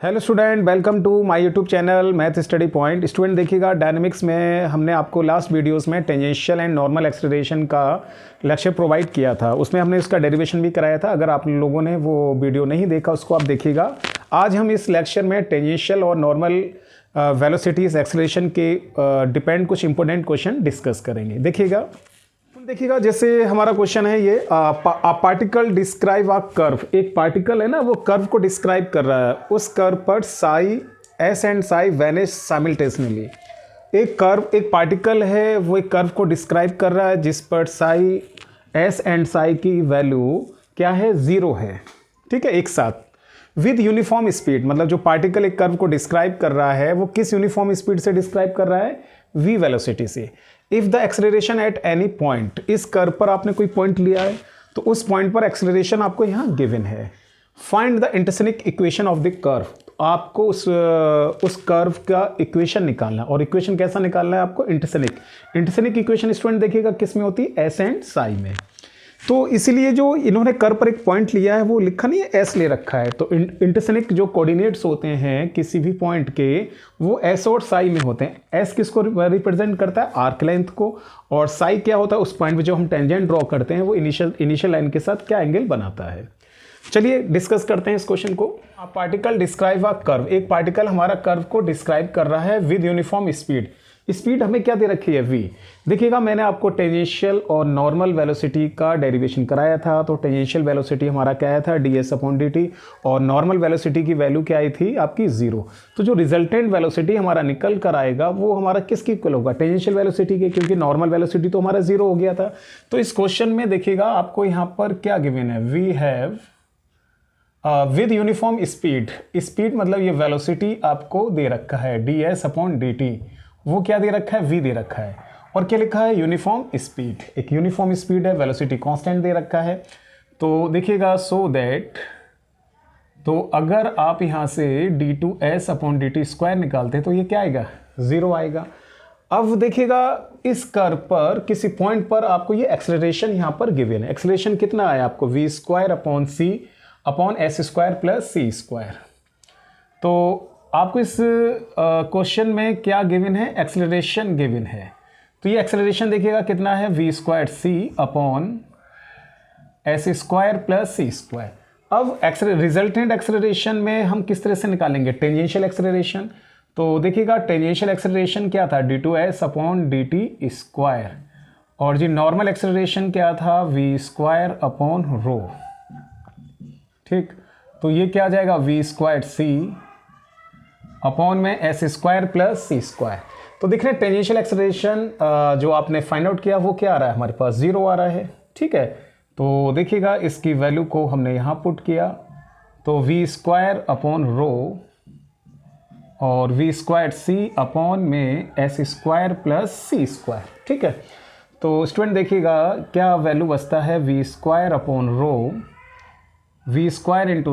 Hello student, welcome to my YouTube channel math study point. Student देखिएगा, dynamics में हमने आपको लास्ट वीडियोस में टेंजेंशियल एंड नॉर्मल एक्सेलरेशन का लेक्चर प्रोवाइड किया था। उसमें हमने इसका डेरिवेशन भी कराया था। अगर आप लोगों ने वो वीडियो नहीं देखा उसको आप देखिएगा। आज हम इस लेक्चर में टेंजेंशियल और नॉर्मल वेलोसिटीज एक्सेलरेशन के डिपेंड कुछ इंपॉर्टेंट क्वेश्चन डिस्कस करेंगे। देखिएगा जैसे हमारा क्वेश्चन है ये, पार्टिकल डिस्क्राइब अ कर्व। एक पार्टिकल है ना, वो कर्व को डिस्क्राइब कर रहा है। उस कर्व पर Sai S and Sai vanish simultaneously. एक पार्टिकल है, वो एक कर्व को डिस्क्राइब कर रहा है जिस पर साई एस एंड साई की वैल्यू क्या है, 0 है। ठीक है, एक साथ विद यूनिफॉर्म स्पीड। मतलब जो पार्टिकल एक कर्व को डिस्क्राइब कर रहा है वो किस यूनिफॉर्म स्पीड से डिस्क्राइब कर रहा है, v वेलोसिटी से। If the acceleration at any point, इस कर्व पर आपने कोई पॉइंट लिया है तो उस पॉइंट पर एक्सेलरेशन आपको यहाँ गिवन है। Find the intrinsic equation of the curve. आपको उस कर्व का इक्वेशन निकालना है। और इक्वेशन कैसा निकालना है आपको, इंटरसेनिक इक्वेशन स्टूडेंट देखिएगा किस में होती है, एस एंड साई में। तो इसीलिए जो इन्होंने कर्व पर एक पॉइंट लिया है वो लिखा नहीं है, एस ले रखा है। तो इंटरसेनिक जो कोऑर्डिनेट्स होते हैं किसी भी पॉइंट के, वो एस और साई में होते हैं। एस किसको रिप्रेजेंट करता है, आर्क लेंथ को। और साई क्या होता है, उस पॉइंट पे जो हम टेंजेंट ड्रॉ करते हैं वो इनिशियल लाइन के साथ क्या एंगल बनाता है। चलिए डिस्कस करते हैं इस क्वेश्चन को। Particle describe a curve. एक पार्टिकल हमारा कर्व को डिस्क्राइब कर रहा है विद यूनिफॉर्म स्पीड। स्पीड हमें क्या दे रखी है, v। देखिएगा मैंने आपको टेंजेंशियल और नॉर्मल वेलोसिटी का डेरिवेशन कराया था। तो टेंजेंशियल वेलोसिटी हमारा क्या आया था, ds/dt। और नॉर्मल वेलोसिटी की वैल्यू क्या आई थी आपकी, 0। तो जो रिजल्टेंट वेलोसिटी हमारा निकल कर आएगा वो हमारा किसकी इक्वल होगा, टेंजेंशियल वेलोसिटी के, क्योंकि नॉर्मल वेलोसिटी तो हमारा 0 हो गया था। तो इस क्वेश्चन में देखिएगा आपको यहाँ पर क्या गिवन है, we have with uniform speed. Speed मतलब ये वेलोसिटी आपको दे रखा है ds/dt। वो क्या दे रखा है, v दे रखा है। और क्या लिखा है, यूनिफॉर्म स्पीड। एक यूनिफॉर्म स्पीड है, वेलोसिटी कांस्टेंट दे रखा है। तो देखिएगा सो दैट, तो अगर आप यहाँ से d2s/dt² निकालते हैं तो ये क्या आएगा, 0 आएगा। अब देखिएगा इस कर्व पर किसी पॉइंट पर आपको ये एक्सेलरेशन यहाँ पर गिवन है। एक्सेलरेशन कितना है आपको, v²/c/s² + c²। तो आपको इस क्वेश्चन में क्या गिवन है, एक्सेलरेशन गिवन है। तो ये एक्सेलरेशन देखिएगा कितना है, v²c/s² + c²। अब रिजल्टेंट एक्सेलरेशन में हम किस तरह से निकालेंगे, टेंजेंशियल एक्सेलरेशन। तो देखिएगा टेंजेंशियल एक्सेलरेशन क्या था, d2s/dt²। और जी नॉर्मल एक्सेलरेशन क्या था, v²/ρ। ठीक, तो ये क्या आ जाएगा, v²c/s² + c²। तो देख रहे हैं टेंजेंशियल एक्सेलरेशन जो आपने फाइंड आउट किया वो क्या आ रहा है, हमारे पास 0 आ रहा है। ठीक है, तो देखिएगा इसकी वैल्यू को हमने यहाँ पुट किया तो v²/ρ और v²c/s² + c²। ठीक है, तो स्टूडेंट देखिएगा क्या वैल्यू बचता है, v² ×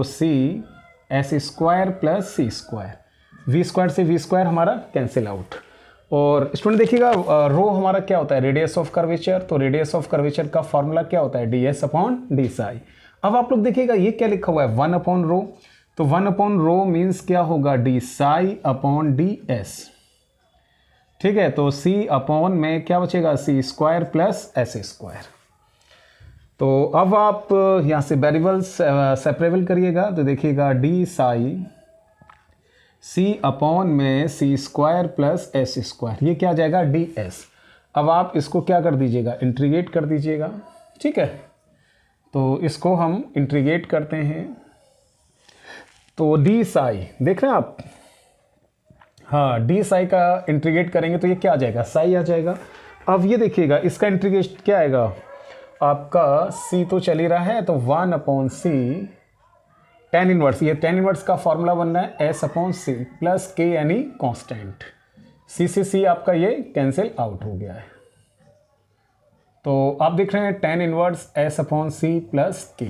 c s² + c²। v² से v² हमारा कैंसिल आउट। और स्टूडेंट देखिएगा रो हमारा क्या होता है, रेडियस ऑफ कर्वेचर। तो रेडियस ऑफ कर्वेचर का फॉर्मूला क्या होता है, ds/d। अब आप लोग देखिएगा ये क्या लिखा हुआ है, 1/ρ। तो 1/ρ मीन्स क्या होगा, d/ds। ठीक है, तो c/ में क्या बचेगा, c² + s²। तो अब आप यहाँ से वेरिएबल्स सेपरेबल करिएगा। तो देखिएगा d/c में c² + s², ये क्या आ जाएगा, ds। अब आप इसको क्या कर दीजिएगा, इंटीग्रेट कर दीजिएगा। ठीक है, तो इसको हम इंटीग्रेट करते हैं तो d/, देख रहे हैं आप, हाँ d/, का इंटीग्रेट करेंगे तो ये क्या आ जाएगा, साई आ जाएगा। अब ये देखिएगा इसका इंटीग्रेट क्या आएगा आपका, c तो चल ही रहा है तो 1/c tan इनवर्स। ये tan इनवर्स का फॉर्मूला बन रहा है s/c + k यानी कांस्टेंट। c से c आपका ये कैंसिल आउट हो गया है। तो आप देख रहे हैं tan इनवर्स s/c + k।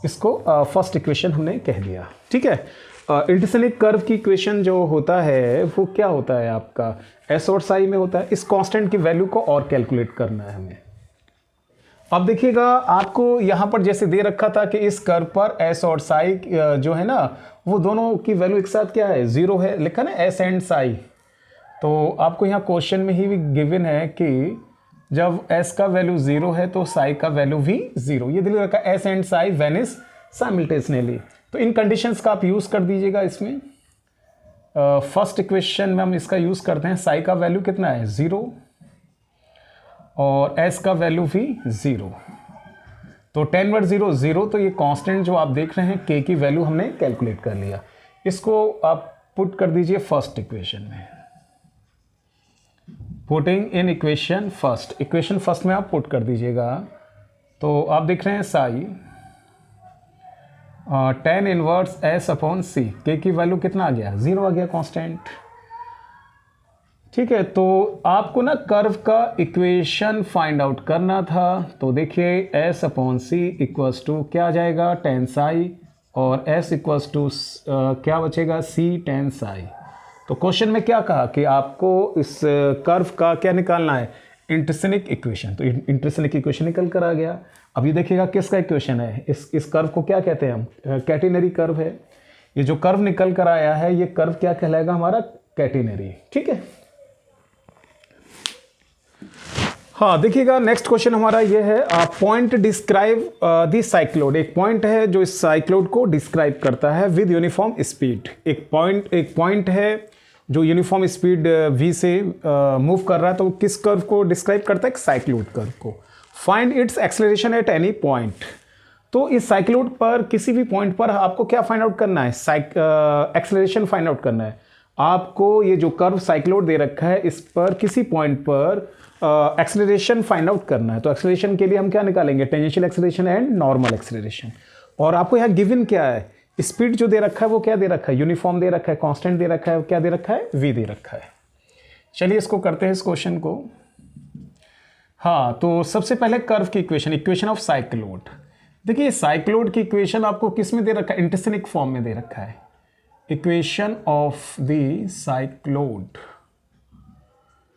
इसको फर्स्ट इक्वेशन हमने कह दिया। ठीक है, इंटरसेनिक कर्व की इक्वेशन जो होता है वो क्या होता है आपका, s और साई में होता है। इस कांस्टेंट की वैल्यू को और कैलकुलेट करना है हमें। अब देखिएगा आपको यहाँ पर जैसे दे रखा था कि इस कर्व पर एस और साई जो है ना वो दोनों की वैल्यू एक साथ क्या है, 0 है, लिखा ना एस एंड साई। तो आपको यहाँ क्वेश्चन में ही गिवन है कि जब s का वैल्यू 0 है तो साई का वैल्यू भी 0, ये दिल रखा S and Sai Venice simultaneously. तो इन कंडीशंस का आप यूज़ कर दीजिएगा इसमें। फर्स्ट इक्वेशन में हम इसका यूज़ करते हैं, साई का वैल्यू कितना है 0 और s का वैल्यू भी 0, तो 10/0 0, तो ये कांस्टेंट जो आप देख रहे हैं k की वैल्यू हमने कैलकुलेट कर लिया। इसको आप पुट कर दीजिए फर्स्ट इक्वेशन में, पुटिंग इन इक्वेशन फर्स्ट में आप पुट कर दीजिएगा। तो आप देख रहे हैं psi tan inverse s upon c, के की वैल्यू कितना आ गया 0 आ गया कांस्टेंट। ठीक है, तो आपको ना कर्व का इक्वेशन फाइंड आउट करना था। तो देखिए s upon c equals to क्या आ जाएगा tan साई, और s इक्वल्स टू क्या बचेगा c tan साई। तो क्वेश्चन में क्या कहा कि आपको इस कर्व का क्या निकालना है, इंटरसेनिक इक्वेशन। तो इंटरसेनिक इक्वेशन निकल कर आ गया। अब ये देखिएगा किसका इक्वेशन है, इस कर्व को क्या कहते हैं हम, कैटेनरी कर्व है। ये जो कर्व निकल कर आया है ये कर्व क्या कहलाएगा हमारा, कैटेनरी। ठीक है, हाँ देखिएगा नेक्स्ट क्वेश्चन हमारा ये है, पॉइंट डिस्क्राइब द साइक्लोड। एक पॉइंट है जो इस साइक्लोड को डिस्क्राइब करता है विद यूनिफॉर्म स्पीड। एक पॉइंट है जो यूनिफॉर्म स्पीड v से मूव कर रहा है, तो किस कर्व को डिस्क्राइब करता है, साइक्लोड कर्व को। Find its acceleration at any point. तो इस साइक्लोड पर किसी भी पॉइंट पर आपको क्या फाइंड आउट करना है, एक्सेलरेशन फाइंड आउट करना है। आपको ये जो कर्व साइक्लोड दे रखा है इस पर किसी पॉइंट पर एक्सेलरेशन फाइंड आउट करना है। तो एक्सेलरेशन के लिए हम क्या निकालेंगे, tangential acceleration and normal acceleration. और आपको यहाँ गिवन क्या है, स्पीड जो दे रखा है वो क्या दे रखा है, यूनिफॉर्म दे रखा है, कांस्टेंट दे रखा है, क्या दे रखा है, v दे रखा है। चलिए इसको करते हैं इस क्वेश्चन को। हाँ, तो सबसे पहले कर्व की इक्वेशन ऑफ साइक्लोड। देखिए साइक्लोड की इक्वेशन आपको किस में दे रखा है, इंटरसेनिक फॉर्म में दे रखा है, इक्वेशन ऑफ द साइक्लोड।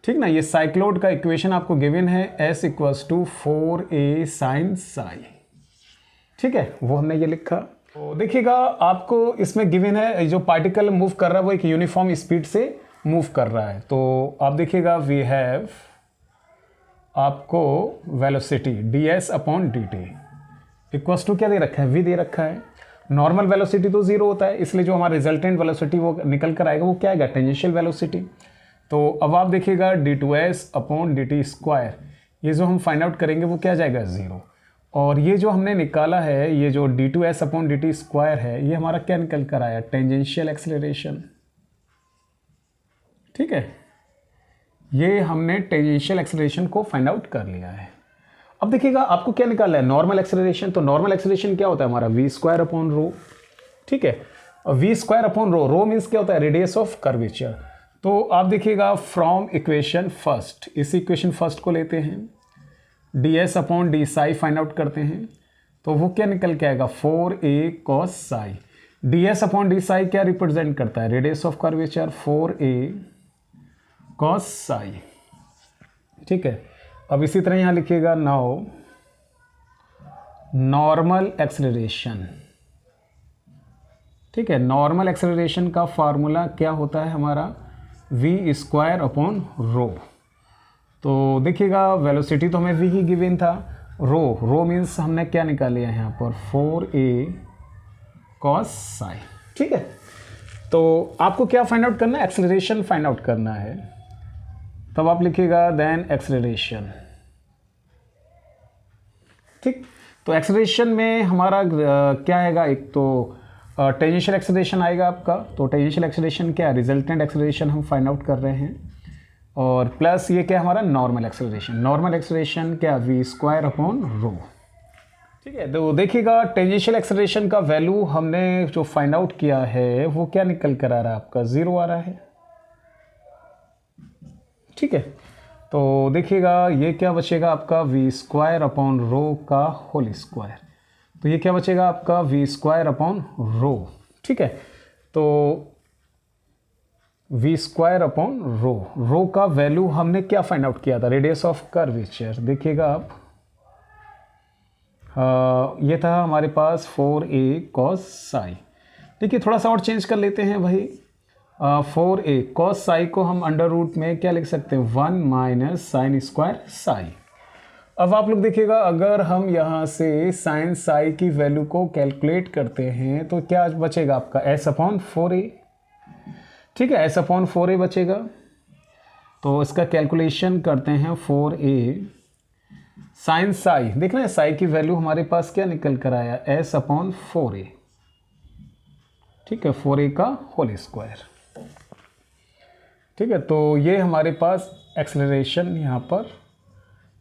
ठीक ना, ये साइक्लोड का इक्वेशन आपको गिवन है s equals to 4a sin psi. ठीक है, वो हमने ये लिखा। तो देखिएगा आपको इसमें गिवन है जो पार्टिकल मूव कर रहा है वो एक यूनिफॉर्म स्पीड से मूव कर रहा है। तो आप देखिएगा वी हैव आपको velocity ds upon dt equals to क्या दे रखा है, v दे रखा है। नॉर्मल वेलोसिटी तो 0 होता है, इसलिए जो हमारा रिजल्टेंट वेलोसिटी वो निकल कर आएगा वो क्या आएगा, टेंजेंशियल वेलोसिटी। तो अब आप देखिएगा d2s अपॉन dt स्क्वायर, ये जो हम फाइंड आउट करेंगे वो क्या जाएगा 0। और ये जो हमने निकाला है, ये जो d2s अपॉन dt स्क्वायर है, ये हमारा क्या निकल कर आया, टेंजेंशियल एक्सेलरेशन। ठीक है, ये हमने टेंजेंशियल एक्सेलरेशन को फाइंड आउट कर लिया है। अब देखिएगा आपको क्या निकालना है, नॉर्मल एक्सेलरेशन। तो नॉर्मल एक्सेलरेशन क्या होता है हमारा, v स्क्वायर अपॉन रो। ठीक है, v स्क्वायर अपॉन रो, रो मीन्स क्या होता है, रेडियस ऑफ कर्वेचर। तो आप देखिएगा फ्रॉम इक्वेशन फर्स्ट, इस इक्वेशन फर्स्ट को लेते हैं, ds upon D Sai find out करते हैं, तो वो क्या निकल के आएगा 4a cos Sai. ds upon D Sai क्या रिप्रेजेंट करता है, radius of curvature 4a cos Sai. ठीक है, अब इसी तरह यहाँ लिखिएगा नाउ नॉर्मल एक्सेलरेशन। ठीक है, नॉर्मल एक्सेलरेशन का फार्मूला क्या होता है हमारा, v स्क्वायर अपॉन रो। तो देखिएगा वेलोसिटी तो हमें v ही गिवन था, रो मीन्स हमने क्या निकाल लिया यहाँ पर 4a cos साई। ठीक है, तो आपको क्या फाइंड आउट करना है, एक्सेलरेशन फाइंड आउट करना है। तब आप लिखिएगा देन एक्सेलरेशन। ठीक, तो एक्सेलरेशन में हमारा क्या आएगा, एक तो टेंजेंशियल एक्सेलरेशन आएगा आपका। तो टेंजेंशियल एक्सेलरेशन क्या है, रिजल्टेंट एक्सेलरेशन हम फाइंड आउट कर रहे हैं, और प्लस ये क्या हमारा नॉर्मल एक्सेलरेशन। नॉर्मल एक्सेलरेशन क्या, v स्क्वायर अपॉन रो। ठीक है, तो देखिएगा टेंजेंशियल एक्सेलरेशन का वैल्यू हमने जो फाइंड आउट किया है वो क्या निकल कर आ रहा है आपका, 0 आ रहा है। ठीक है, तो देखिएगा ये क्या बचेगा आपका, v स्क्वायर अपॉन रो का होल स्क्वायर। तो ये क्या बचेगा आपका, v स्क्वायर अपॉन रो। ठीक है, तो v स्क्वायर अपॉन रो का वैल्यू हमने क्या फाइंड आउट किया था, रेडियस ऑफ कर्वेचर। देखिएगा आप ये था हमारे पास 4a cos साई। देखिए थोड़ा सा और चेंज कर लेते हैं भाई। 4a कॉस साई को हम अंडर रूट में क्या लिख सकते हैं, 1 माइनस साइन स्क्वायर साई। अब आप लोग देखिएगा, अगर हम यहाँ से साइन साई की वैल्यू को कैलकुलेट करते हैं तो क्या बचेगा आपका, s/4a। ठीक है, s/4a बचेगा। तो इसका कैलकुलेशन करते हैं, 4a साइन साई, देख रहे हैं साई की वैल्यू हमारे पास क्या निकल कर आया, s/4a। ठीक है, 4a का होल स्क्वायर। ठीक है, तो ये हमारे पास एक्सेलरेशन, यहाँ पर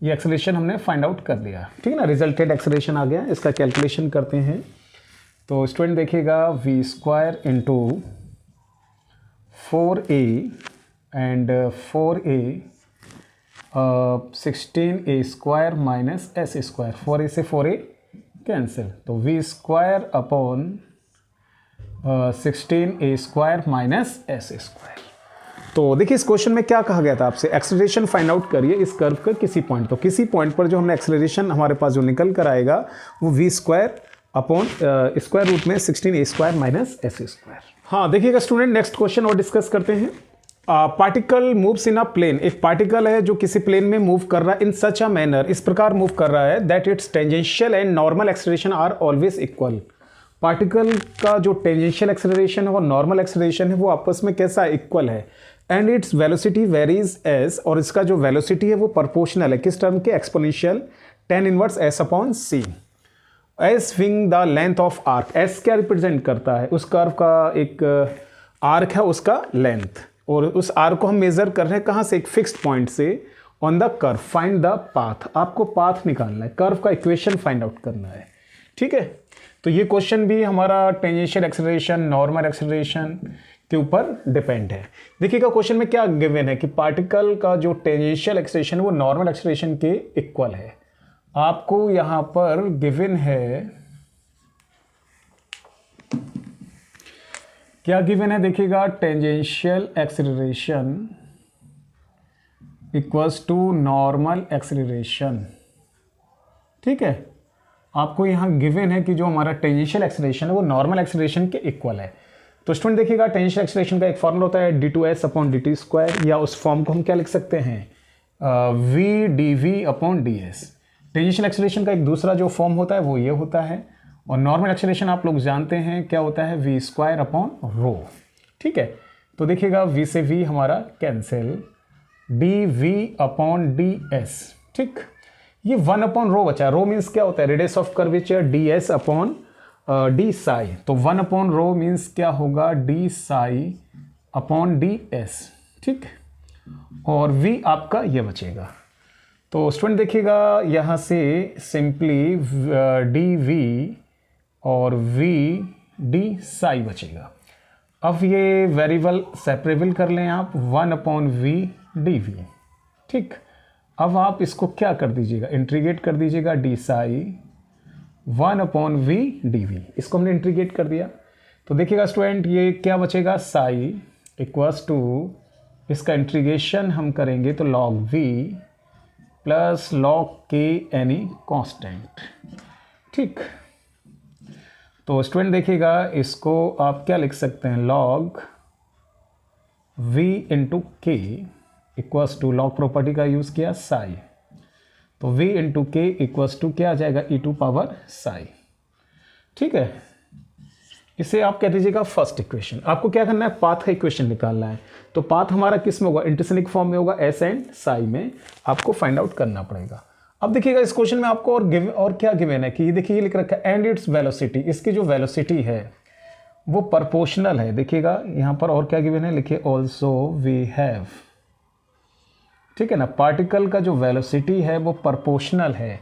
ये एक्सेलरेशन हमने फाइंड आउट कर लिया। ठीक है ना, रिजल्टेड एक्सेलरेशन आ गया। इसका कैलकुलेशन करते हैं। तो स्टूडेंट देखिएगा, v square into 4a and 4a 16a square minus s square, 4a से 4a कैंसिल, तो v square upon 16a square minus s square. तो देखिए इस क्वेश्चन में क्या कहा गया था आपसे, एक्सेलरेशन फाइंड आउट करिए इस कर्व का किसी पॉइंट। तो किसी पॉइंट पर जो हमने एक्सेलरेशन हमारे पास जो निकल कर आएगा वो v square upon square root में 16a square minus s square. हाँ देखिएगा स्टूडेंट, नेक्स्ट क्वेश्चन और डिस्कस करते हैं। Particle moves in a plane, एक पार्टिकल है जो किसी प्लेन में मूव कर रहा है, इन सच अ मैनर, इस प्रकार मूव कर रहा है that its tangential and normal acceleration are always equal. Particle का जो टेंजेंशियल एक्सेलरेशन है और नॉर्मल एक्सेलरेशन है वो आपस में कैसा इक्वल है, and its velocity varies S, और इसका जो वेलोसिटी है वो प्रोपोर्शनल है किस टर्म के, exponential tan inverse s/c। S wing the length of arc, S क्या रिप्रेजेंट करता है, उस कर्व का एक आर्क है उसका लेंथ, और उस आर्क को हम मेजर कर रहे हैं कहाँ से, एक फिक्स्ड पॉइंट से on the curve. Find the path, आपको पाथ निकालना है, कर्व का इक्वेशन फाइंड आउट करना है। ठीक है, तो ये क्वेश्चन भी हमारा टेंजेंशियल एक्सेलरेशन नॉर्मल एक्सेलरेशन के ऊपर डिपेंड है। देखिएगा क्वेश्चन में क्या गिवन है कि पार्टिकल का जो टेंजेंशियल एक्सेलरेशन वो नॉर्मल एक्सेलरेशन के इक्वल है। आपको यहां पर गिवन है, क्या गिवन है देखिएगा, tangential acceleration equals to normal acceleration. ठीक है, आपको यहां गिवन है कि जो हमारा टेंजेंशियल एक्सेलरेशन है वो नॉर्मल एक्सेलरेशन के इक्वल है। तो स्टूडेंट देखिएगा, टेंजेंशियल एक्सेलरेशन का एक फॉर्मूला होता है d2s/dt स्क्वायर, या उस फॉर्म को हम क्या लिख सकते हैं, v/dv/ds। टेंजेंशियल एक्सेलरेशन का एक दूसरा जो फॉर्म होता है वो ये होता है, और नॉर्मल एक्सेलरेशन आप लोग जानते हैं क्या होता है, v²/ρ। ठीक है, तो देखिएगा v से v हमारा कैंसिल, dv/ds। ठीक, ये 1/ρ बचा है। ρ मीन्स क्या होता है, radius of curvature, ds/d Sai, तो 1/ρ मीन्स क्या होगा, d साई/ds। ठीक, और v आपका ये बचेगा। तो स्टूडेंट देखिएगा यहाँ से सिंपली dv और v d साई बचेगा। अब ये वेरिएबल सेपरेबल कर लें आप, 1/v dv। ठीक, अब आप इसको क्या कर दीजिएगा, इंटीग्रेट कर दीजिएगा, d साई 1/v dv, इसको हमने इंटीग्रेट कर दिया। तो देखिएगा स्टूडेंट ये क्या बचेगा, साई इक्वल्स टू, इसका इंटीग्रेशन हम करेंगे तो log v plus log k any constant. ठीक, तो स्टूडेंट देखिएगा इसको आप क्या लिख सकते हैं, log v इंटू के इक्वल्स टू, लॉग प्रॉपर्टी का यूज़ किया, साई, तो v इंटू के इक्वल्स टू क्या आ जाएगा, e⁴ साई। ठीक है, इसे आप कह दीजिएगा फर्स्ट इक्वेशन। आपको क्या करना है, पाथ का इक्वेशन निकालना है। तो पाथ हमारा किस में होगा, इंटरसेनिक फॉर्म में होगा, एस एंड साई में आपको फाइंड आउट करना पड़ेगा। अब देखिएगा इस क्वेश्चन में आपको और क्या गिवन है कि ये देखिए, ये लिख रखा है एंड इट्स वेलोसिटी, इसकी जो वेलोसिटी है वो प्रोपोर्शनल है। देखिएगा यहाँ पर और क्या गिवन है, लिखिए ऑल्सो वी हैव। ठीक है ना, पार्टिकल का जो वेलोसिटी है वो प्रोपोर्शनल है,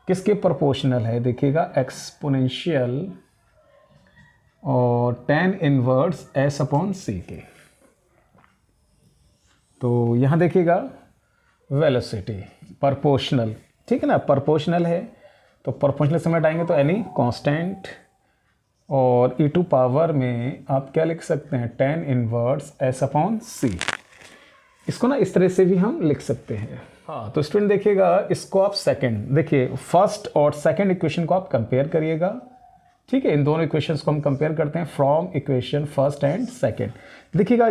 किसके प्रोपोर्शनल है, देखिएगा एक्सपोनेंशियल और tan इनवर्स s/c के। तो यहाँ देखिएगा वेलोसिटी प्रोपोर्शनल, ठीक है ना, प्रोपोर्शनल है, तो प्रोपोर्शनल से हम हटाएंगे तो एनी कांस्टेंट, और e⁴ में आप क्या लिख सकते हैं, tan इनवर्स s/c। इसको ना इस तरह से भी हम लिख सकते हैं। हाँ, तो स्टूडेंट देखिएगा इसको आप सेकंड, देखिए फर्स्ट और सेकंड इक्वेशन को आप कंपेयर करिएगा। ठीक है, इन दोनों इक्वेशंस को हम कंपेयर करते हैं from equation first and second. देखिएगा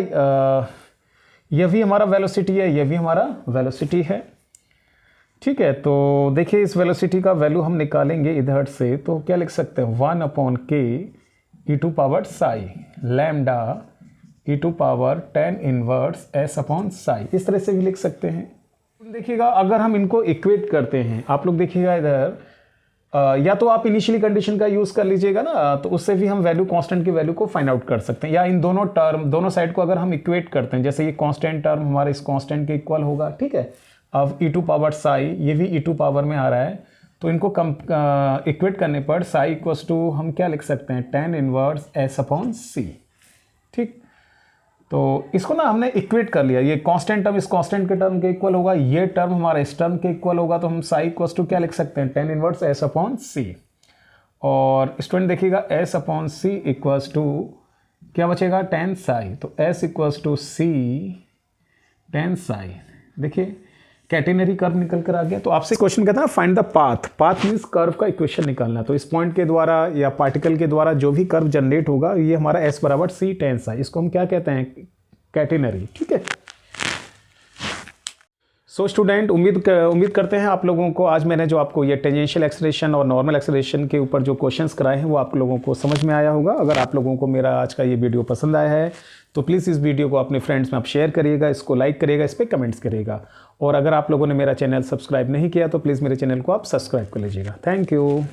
यह भी हमारा वेलोसिटी है, यह भी हमारा वेलोसिटी है। ठीक है, तो देखिए इस वेलोसिटी का वैल्यू हम निकालेंगे इधर से, तो क्या लिख सकते हैं 1/k e⁻⁴ lambda e⁻tan inverse s/psi, इस तरह से भी लिख सकते हैं। देखिएगा अगर हम इनको इक्वेट करते हैं, आप लोग देखिएगा इधर या तो आप इनिशियली कंडीशन का यूज़ कर लीजिएगा ना, तो उससे भी हम वैल्यू कांस्टेंट की वैल्यू को फाइंड आउट कर सकते हैं, या इन दोनों टर्म दोनों साइड को अगर हम इक्वेट करते हैं, जैसे ये कांस्टेंट टर्म हमारा इस कांस्टेंट के इक्वल होगा। ठीक है, अब e⁻⁴ ये भी e⁻ में आ रहा है, तो इनको कम इक्वेट करने पर साई इक्वल्स टू हम क्या लिख सकते हैं tan इनवर्स s/c। ठीक, तो इसको ना हमने इक्वेट कर लिया, ये कांस्टेंट टर्म इस कांस्टेंट के टर्म के इक्वल होगा, ये टर्म हमारा इस टर्म के इक्वल होगा, तो हम साई इक्वल्स टू क्या लिख सकते हैं tan इनवर्स s/c। और स्टूडेंट देखिएगा s/c इक्वल्स टू क्या बचेगा tan साई, तो s इक्वल्स टू c tan साई। देखिए कैटेनरी कर्व निकल कर आ गया। तो आपसे क्वेश्चन कहता है ना find the path, path means curve का इक्वेशन निकालना। तो इस पॉइंट के द्वारा या पार्टिकल के द्वारा जो भी कर्व जनरेट होगा, ये हमारा s बराबर c tan साई, इसको हम क्या कहते हैं कैटेनरी। ठीक है, सो स्टूडेंट उम्मीद करते हैं आप लोगों को आज मैंने जो आपको ये टेंजेंशियल एक्सेलरेशन और नॉर्मल एक्सेलरेशन के ऊपर जो क्वेश्चंस कराए हैं वो आप लोगों को समझ में आया होगा। अगर आप लोगों को मेरा आज का ये वीडियो पसंद आया है तो प्लीज़ इस वीडियो को अपने फ्रेंड्स में आप शेयर करिएगा, इसको लाइक करिएगा, इस पर कमेंट्स करिएगा। और अगर आप लोगों ने मेरा चैनल सब्सक्राइब नहीं किया तो प्लीज़ मेरे चैनल को आप सब्सक्राइब कर लीजिएगा। Thank you.